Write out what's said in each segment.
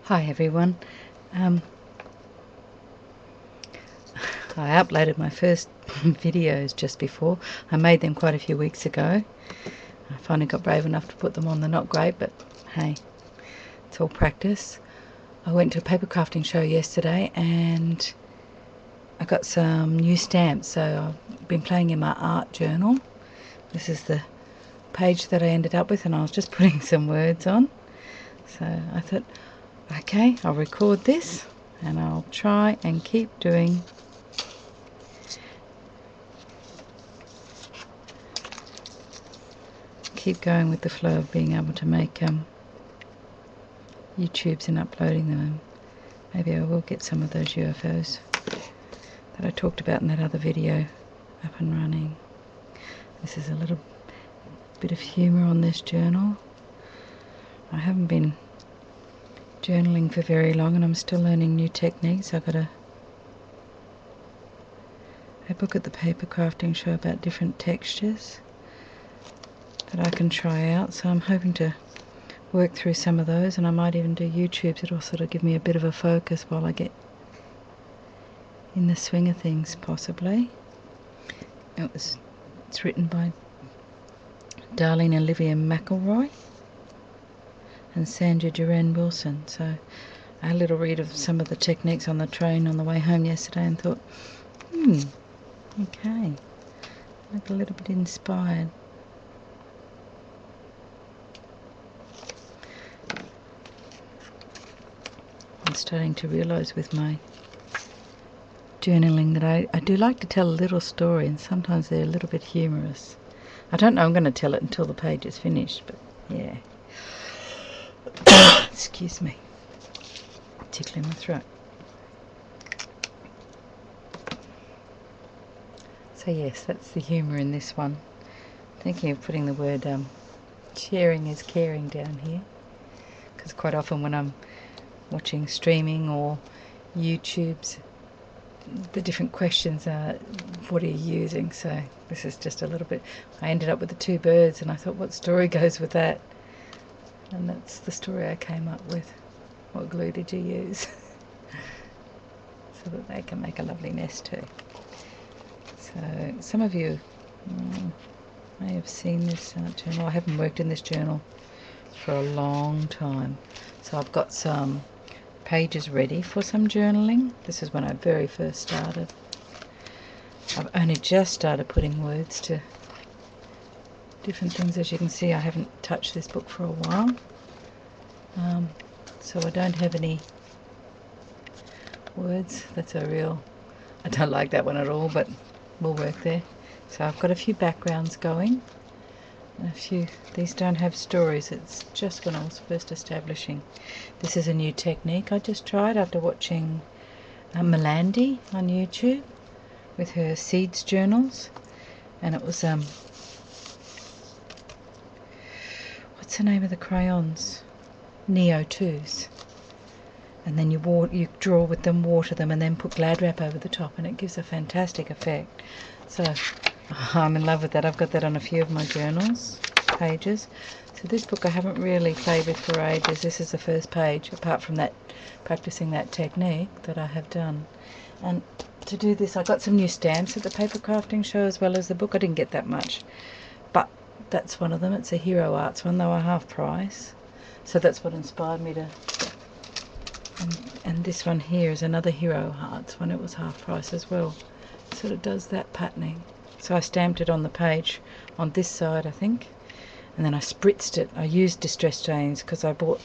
Hi everyone. I uploaded my first videos just before. I made them quite a few weeks ago. I finally got brave enough to put them on. They're not great, but hey, it's all practice. I went to a paper crafting show yesterday and I got some new stamps, so I've been playing in my art journal. This is the page that I ended up with, and I was just putting some words on. So I thought, okay, I'll record this and I'll try and keep going with the flow of being able to make YouTubes and uploading them, and maybe I will get some of those UFOs that I talked about in that other video up and running. This is a little bit of humour on this journal. I haven't been journaling for very long and I'm still learning new techniques. I got a book at the paper crafting show about different textures that I can try out, so I'm hoping to work through some of those, and I might even do YouTubes. It'll sort of give me a bit of a focus while I get in the swing of things, possibly. It's written by Darlene Olivia McElroy and Sandra Duran Wilson. So I had a little read of some of the techniques on the train on the way home yesterday and thought, okay, look a little bit inspired. I'm starting to realise with my journaling that I do like to tell a little story, and sometimes they're a little bit humorous. I don't know I'm going to tell it until the page is finished, but yeah. Excuse me. Tickling my throat. So yes, that's the humour in this one. Thinking of putting the word sharing is caring down here, because quite often when I'm watching streaming or YouTubes, the different questions are, what are you using? So this is just a little bit, I ended up with the two birds and I thought, what story goes with that? And that's the story I came up with. What glue did you use? So that they can make a lovely nest too. So some of you may have seen this journal. I haven't worked in this journal for a long time. So I've got some pages ready for some journaling. This is when I very first started. I've only just started putting words to different things. As you can see, I haven't touched this book for a while, so I don't have any words. That's a real, I don't like that one at all, but we'll work there. So I've got a few backgrounds going, and a few, these don't have stories, it's just when I was first establishing. This is a new technique I just tried after watching Melandi on YouTube with her seeds journals, and it was what's the name of the crayons? Neo 2s. And then you draw with them, water them, and then put Glad wrap over the top, and it gives a fantastic effect. So I'm in love with that. I've got that on a few of my journals pages. So this book I haven't really played with for ages. This is the first page, apart from that, practicing that technique that I have done. And to do this, I got some new stamps at the paper crafting show as well as the book. I didn't get that much, but that's one of them. It's a Hero Arts one. They were half price, so that's what inspired me to. And this one here is another Hero Arts one. It was half price as well. So it does that patterning. So I stamped it on the page on this side, I think, and then I spritzed it. I used distress stains because I bought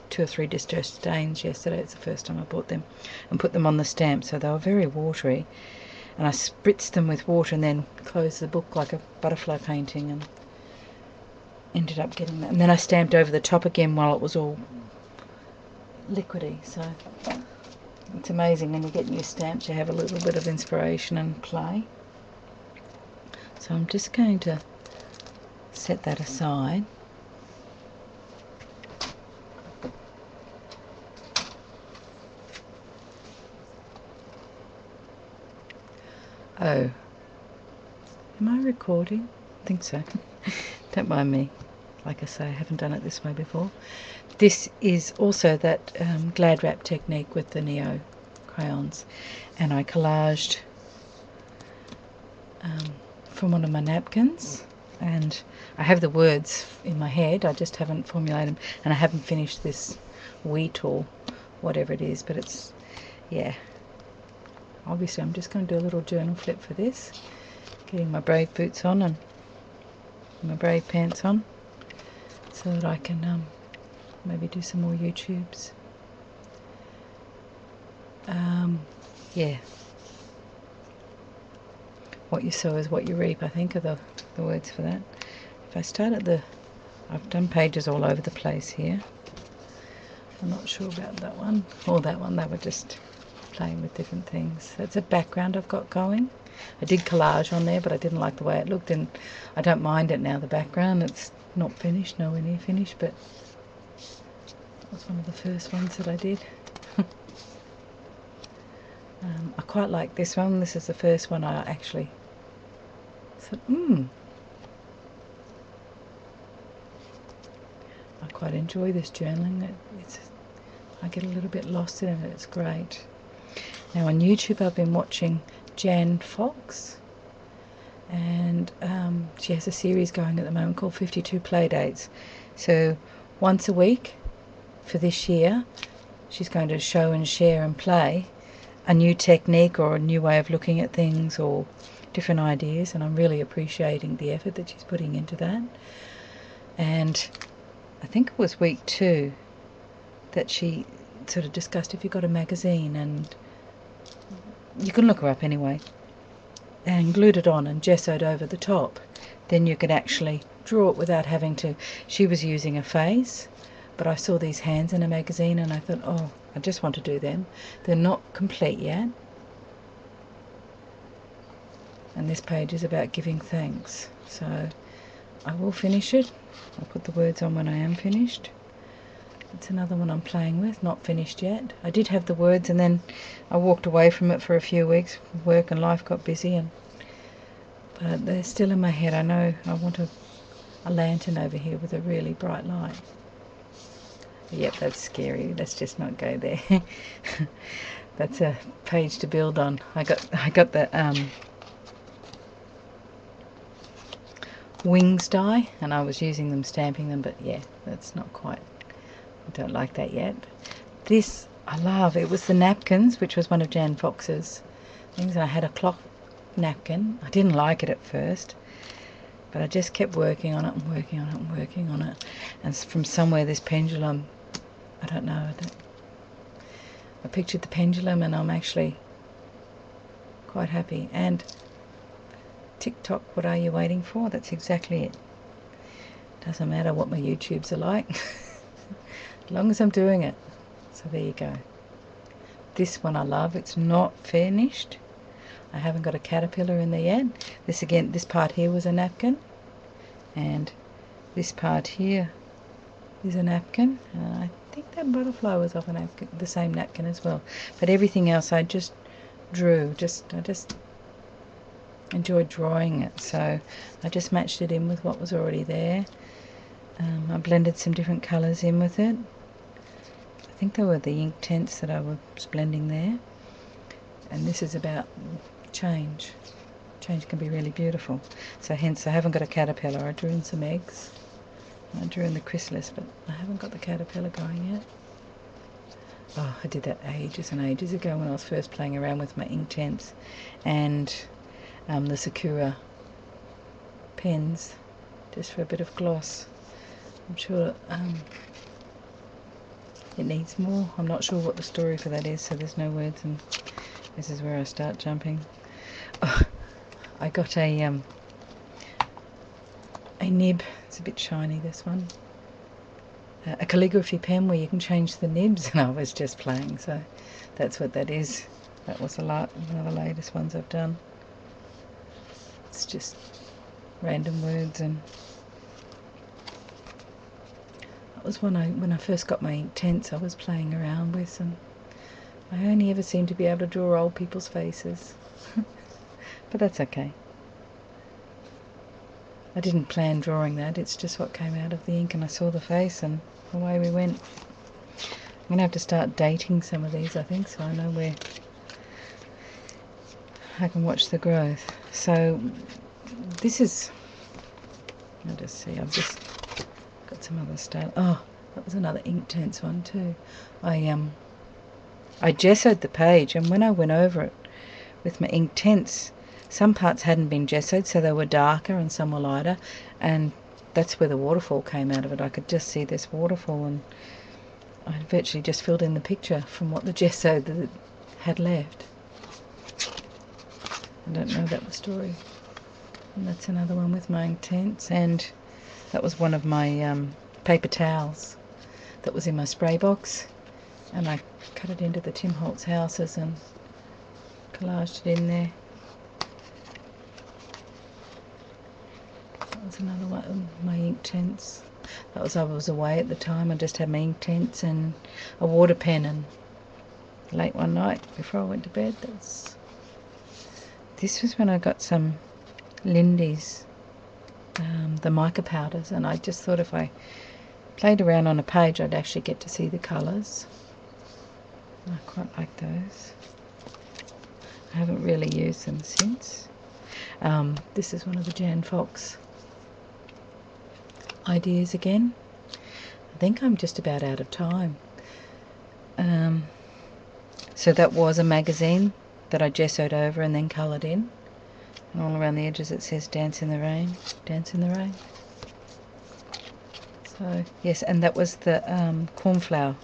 2 or 3 distress stains yesterday. It's the first time I bought them, and put them on the stamp, so they were very watery. And I spritzed them with water and then closed the book like a butterfly painting, and ended up getting that. And then I stamped over the top again while it was all liquidy. So it's amazing when you get new stamps, you have a little bit of inspiration and play. So I'm just going to set that aside. Oh, am I recording? I think so. Don't mind me. Like I say, I haven't done it this way before. This is also that glad wrap technique with the Neo crayons, and I collaged from one of my napkins, and I have the words in my head, I just haven't formulated them, and I haven't finished this wheat or whatever it is, but it's, yeah, obviously I'm just going to do a little journal flip for this, getting my brave boots on and my brave pants on so that I can maybe do some more YouTubes. Yeah, what you sow is what you reap, I think are the words for that. If I start at I've done pages all over the place here. I'm not sure about that one or that one. They were just playing with different things. That's a background I've got going. I did collage on there, but I didn't like the way it looked, and I don't mind it now, the background. It's not finished, nowhere near finished, but that was one of the first ones that I did. I quite like this one. This is the first one I actually thought, I quite enjoy this journaling. I get a little bit lost in it. It's great. Now on YouTube I've been watching Jan Fox, and she has a series going at the moment called 52 Playdates. So once a week for this year she's going to show and share and play a new technique or a new way of looking at things or different ideas, and I'm really appreciating the effort that she's putting into that. And I think it was week 2 that she sort of discussed if you got a magazine, and you can look her up anyway, and glued it on and gessoed over the top, then you could actually draw it without having to. She was using a face, but I saw these hands in a magazine and I thought, oh, I just want to do them. They're not complete yet. And this page is about giving thanks. So I will finish it. I'll put the words on when I am finished. It's another one I'm playing with, not finished yet. I did have the words and then I walked away from it for a few weeks. Work and life got busy, but they're still in my head. I know I want a lantern over here with a really bright light. Yep, that's scary. Let's just not go there. That's a page to build on. I got the wings die, and I was using them, stamping them, but yeah, that's not quite. I don't like that yet. This I love. It was the napkins, which was one of Jan Fox's things, and I had a cloth napkin. I didn't like it at first, but I just kept working on it and working on it and working on it. And from somewhere this pendulum, I don't know, I pictured the pendulum, and I'm actually quite happy. And TikTok, what are you waiting for? That's exactly it. Doesn't matter what my YouTubes are like, as long as I'm doing it. So there you go. This one I love. It's not finished. I haven't got a caterpillar in there yet. This part here was a napkin, and this part here is a napkin. I think that butterfly was off a napkin, the same napkin as well. But everything else I just drew. I just enjoyed drawing it, so I just matched it in with what was already there. I blended some different colours in with it. I think they were the ink tints that I was blending there. And this is about change. Change can be really beautiful. So hence I haven't got a caterpillar. I drew in some eggs. I drew in the chrysalis, but I haven't got the caterpillar going yet. Oh, I did that ages and ages ago when I was first playing around with my ink tints and the Sakura pens, just for a bit of gloss. I'm sure it needs more. I'm not sure what the story for that is, so there's no words, and this is where I start jumping. Oh, I got a nib. It's a bit shiny, this one. A calligraphy pen where you can change the nibs, and I was just playing, so that's what that is. That was one of the latest ones I've done. It's just random words, and that was when I first got my ink tints. I was playing around with them. I only ever seem to be able to draw old people's faces, but that's okay. I didn't plan drawing that, it's just what came out of the ink, and I saw the face and away we went. I'm going to have to start dating some of these, I think, so I know where I can watch the growth. So this is, I'll just see, I've just got some other stuff. Oh, that was another Inktense one too. I gessoed the page, and when I went over it with my Inktense, some parts hadn't been gessoed, so they were darker and some were lighter, and that's where the waterfall came out of it. I could just see this waterfall, and I virtually just filled in the picture from what the gesso that it had left. I don't know about the story. And that's another one with my Inktense, and that was one of my paper towels that was in my spray box, and I cut it into the Tim Holtz houses and collaged it in there. That was another one of my Inktense. That was, I was away at the time. I just had my Inktense and a water pen, and late one night before I went to bed, this was when I got some Lindy's, the mica powders, and I just thought if I played around on a page I'd actually get to see the colours. I quite like those. I haven't really used them since. This is one of the Jan Fox ideas again. I think I'm just about out of time. So that was a magazine that I gessoed over and then coloured in, and all around the edges it says Dance in the Rain, Dance in the Rain. So yes, and that was the cornflower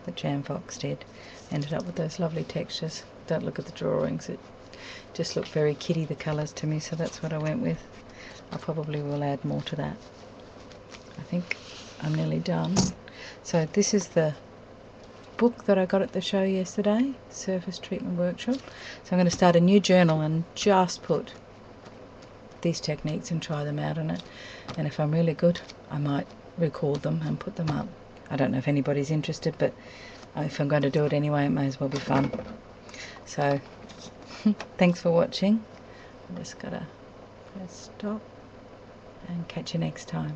that Jan Fox did. Ended up with those lovely textures. Don't look at the drawings, it just looked very kitty, the colours, to me, so that's what I went with. I probably will add more to that. I think I'm nearly done. So this is the book that I got at the show yesterday, Surface Treatment Workshop. So I'm going to start a new journal and just put these techniques and try them out on it. And if I'm really good, I might record them and put them up. I don't know if anybody's interested, but if I'm going to do it anyway, it may as well be fun. So thanks for watching. I'm just going to press stop and catch you next time.